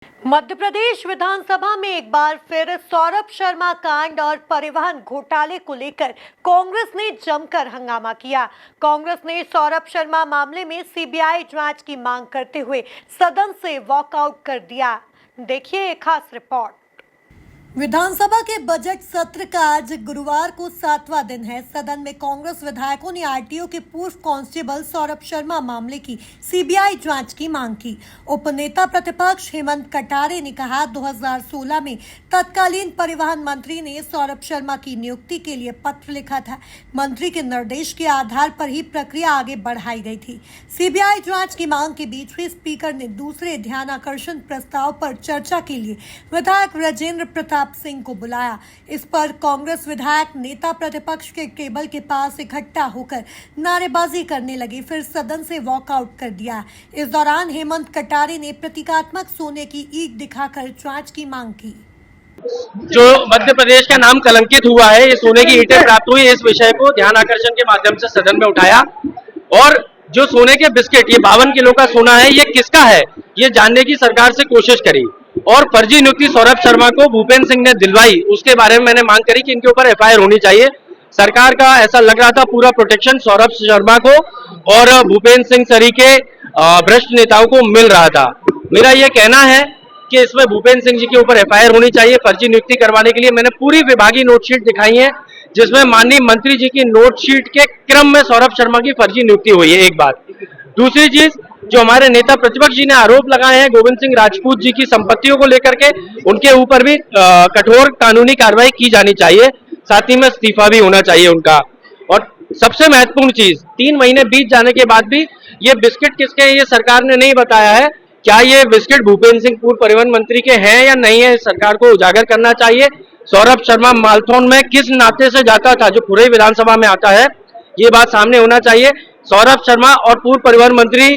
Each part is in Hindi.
मध्य प्रदेश विधानसभा में एक बार फिर सौरभ शर्मा कांड और परिवहन घोटाले को लेकर कांग्रेस ने जमकर हंगामा किया। कांग्रेस ने सौरभ शर्मा मामले में सीबीआई जांच की मांग करते हुए सदन से वॉकआउट कर दिया। देखिए एक खास रिपोर्ट। विधानसभा के बजट सत्र का आज गुरुवार को 7वां दिन है। सदन में कांग्रेस विधायकों ने आरटीओ के पूर्व कांस्टेबल सौरभ शर्मा मामले की सीबीआई जांच की मांग की। उपनेता प्रतिपक्ष हेमंत कटारे ने कहा 2016 में तत्कालीन परिवहन मंत्री ने सौरभ शर्मा की नियुक्ति के लिए पत्र लिखा था। मंत्री के निर्देश के आधार पर ही प्रक्रिया आगे बढ़ाई गई थी। सीबीआई जांच की मांग के बीच ही स्पीकर ने दूसरे ध्यानाकर्षण प्रस्ताव पर चर्चा के लिए विधायक राजेंद्र प्रताप सिंह को बुलाया। इस पर कांग्रेस विधायक नेता प्रतिपक्ष के टेबल के पास इकट्ठा होकर नारेबाजी करने लगे, फिर सदन से वॉकआउट कर दिया। इस दौरान हेमंत कटारे ने प्रतीकात्मक सोने की ईंट दिखाकर जांच की मांग की। जो मध्य प्रदेश का नाम कलंकित हुआ है, ये सोने की ईंटें प्राप्त हुई, इस विषय को ध्यान आकर्षण के माध्यम से सदन में उठाया और जो सोने के बिस्किट, ये 52 किलो का सोना है, ये किसका है ये जानने की सरकार से कोशिश करी और फर्जी नियुक्ति सौरभ शर्मा को भूपेंद्र सिंह ने दिलवाई, उसके बारे में मैंने मांग करी कि इनके ऊपर एफआईआर होनी चाहिए। सरकार का ऐसा लग रहा था पूरा प्रोटेक्शन सौरभ शर्मा को और भूपेंद्र सिंह सरी के भ्रष्ट नेताओं को मिल रहा था। मेरा ये कहना है कि इसमें भूपेंद्र सिंह जी के ऊपर एफआईआर होनी चाहिए। फर्जी नियुक्ति करवाने के लिए मैंने पूरी विभागीय नोटशीट दिखाई है, जिसमें माननीय मंत्री जी की नोटशीट के क्रम में सौरभ शर्मा की फर्जी नियुक्ति हुई है। एक बात। दूसरी चीज, जो हमारे नेता प्रतिपक्ष जी ने आरोप लगाए हैं गोविंद सिंह राजपूत जी की संपत्तियों को लेकर के, उनके ऊपर भी कठोर कानूनी कार्रवाई की जानी चाहिए, साथ ही में इस्तीफा भी होना चाहिए उनका। और सबसे महत्वपूर्ण चीज, 3 महीने बीत जाने के बाद भी ये बिस्किट किसके हैं ये सरकार ने नहीं बताया है। क्या ये बिस्किट भूपेंद्र सिंह पूर्व परिवहन मंत्री के हैं या नहीं है, सरकार को उजागर करना चाहिए। सौरभ शर्मा मालथौन में किस नाते से जाता था जो पूरे विधानसभा में आता है, ये बात सामने होना चाहिए। सौरभ शर्मा और पूर्व परिवहन मंत्री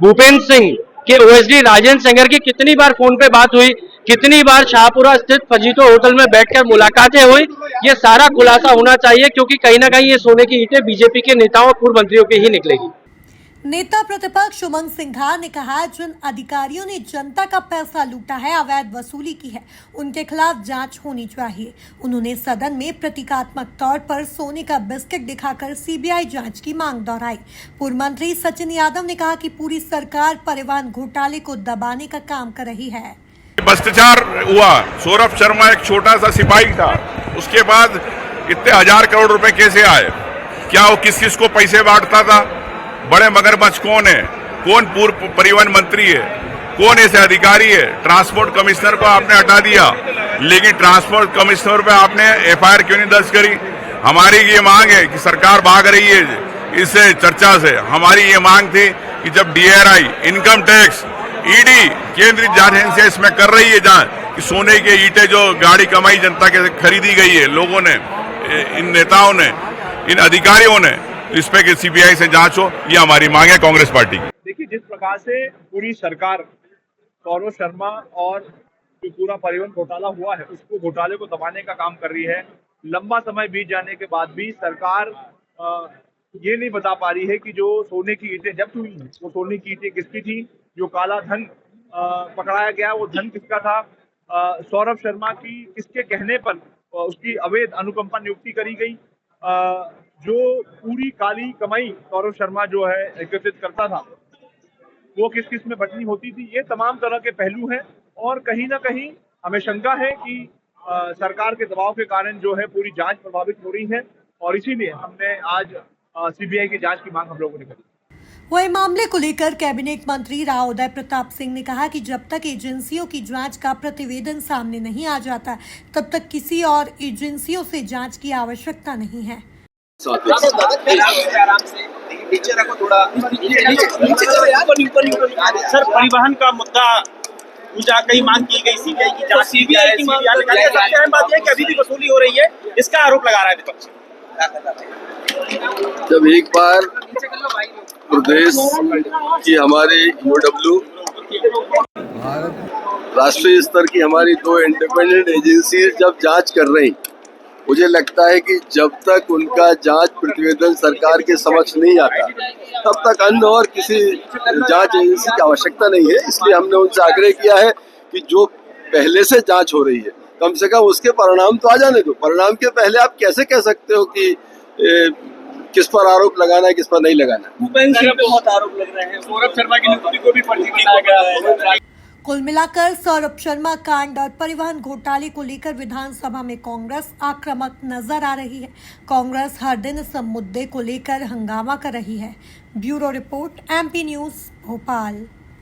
भूपेंद्र सिंह के ओएसडी राजेंद्र सेंगर की कितनी बार फोन पे बात हुई, कितनी बार शाहपुरा स्थित फजीतो होटल में बैठकर मुलाकातें हुई, ये सारा खुलासा होना चाहिए, क्योंकि कहीं ना कहीं ये सोने की ईंटें बीजेपी के नेताओं और पूर्व मंत्रियों की ही निकलेगी। नेता प्रतिपक्ष उमंग सिंघार ने कहा जिन अधिकारियों ने जनता का पैसा लूटा है, अवैध वसूली की है, उनके खिलाफ जांच होनी चाहिए। उन्होंने सदन में प्रतीकात्मक तौर पर सोने का बिस्किट दिखाकर सीबीआई जांच की मांग दोहराई। पूर्व मंत्री सचिन यादव ने कहा कि पूरी सरकार परिवहन घोटाले को दबाने का काम कर रही है। भ्रष्टाचार हुआ, सौरभ शर्मा एक छोटा सा सिपाही था, उसके बाद इतने 1000 करोड़ रुपए कैसे आए? क्या वो किस किस को पैसे बांटता था? बड़े मगरमच्छ कौन है? कौन पूर्व परिवहन मंत्री है? कौन ऐसे अधिकारी है? ट्रांसपोर्ट कमिश्नर को आपने हटा दिया, लेकिन ट्रांसपोर्ट कमिश्नर पे आपने एफआईआर क्यों नहीं दर्ज करी? हमारी ये मांग है कि सरकार भाग रही है इस चर्चा से। हमारी ये मांग थी कि जब डीआरआई, इनकम टैक्स, ईडी, केंद्रीय जांच एजेंसी इसमें कर रही है जांच कि सोने के ईंटें जो गाड़ी कमाई जनता के खरीदी गई है, लोगों ने, इन नेताओं ने, इन अधिकारियों ने, इस पे कि सीबीआई से जांच हो, ये हमारी मांग है कांग्रेस पार्टी की। देखिए, जिस प्रकार से पूरी सरकार सौरभ शर्मा और जो पूरा परिवहन घोटाला हुआ है, उसको घोटाले को दबाने का काम कर रही है। लंबा समय बीत जाने के बाद भी सरकार ये नहीं बता पा रही है कि जो सोने की ईंटें जब्त हुई हैं, वो सोने की ईंटें किसकी थी, जो काला धन पकड़ाया गया वो धन किसका था, सौरभ शर्मा की किसके कहने पर उसकी अवैध अनुकंपा नियुक्ति करी गई, जो पूरी काली कमाई सौरभ शर्मा जो है एकत्रित करता था वो किस किस में बटनी होती थी। ये तमाम तरह के पहलू हैं और कहीं ना कहीं हमें शंका है कि सरकार के दबाव के कारण जो है पूरी जांच प्रभावित हो रही है और इसीलिए हमने आज सीबीआई की जांच की मांग हम लोगों ने करी। वही मामले को लेकर कैबिनेट मंत्री राव उदय प्रताप सिंह ने कहा कि जब तक एजेंसियों की जांच का प्रतिवेदन सामने नहीं आ जाता, तब तक किसी और एजेंसियों से जांच की आवश्यकता नहीं है। सर, परिवहन का मुद्दा पूछा, कई मांग की गई सीबीआई की जांच, सीबीआई की मांग। सबसे अहम बात है कि अभी भी वसूली हो रही है, इसका आरोप लगा रहा है विपक्ष। जब एक बार प्रदेश की हमारी यूडब्ल्यू राष्ट्रीय स्तर की हमारी 2 इंडिपेंडेंट एजेंसी जब जांच कर रही, मुझे लगता है कि जब तक उनका जांच प्रतिवेदन सरकार के समक्ष नहीं आता, तब तक अन्य और किसी जांच एजेंसी की आवश्यकता नहीं है। इसलिए हमने उनसे आग्रह किया है कि जो पहले से जांच हो रही है कम से कम उसके परिणाम तो आ जाने दो। परिणाम के पहले आप कैसे कह सकते हो कि किस पर आरोप लगाना है, किस पर नहीं लगाना है। भूपेंद्र सिंह पे बहुत आरोप लग रहे हैं, सौरभ शर्मा की नियुक्ति को भी फर्जी बनाया गया है। कुल मिलाकर सौरभ शर्मा कांड और परिवहन घोटाले को लेकर विधानसभा में कांग्रेस आक्रामक नजर आ रही है। कांग्रेस हर दिन इस मुद्दे को लेकर हंगामा कर रही है। Bureau report, MP news, Bhopal.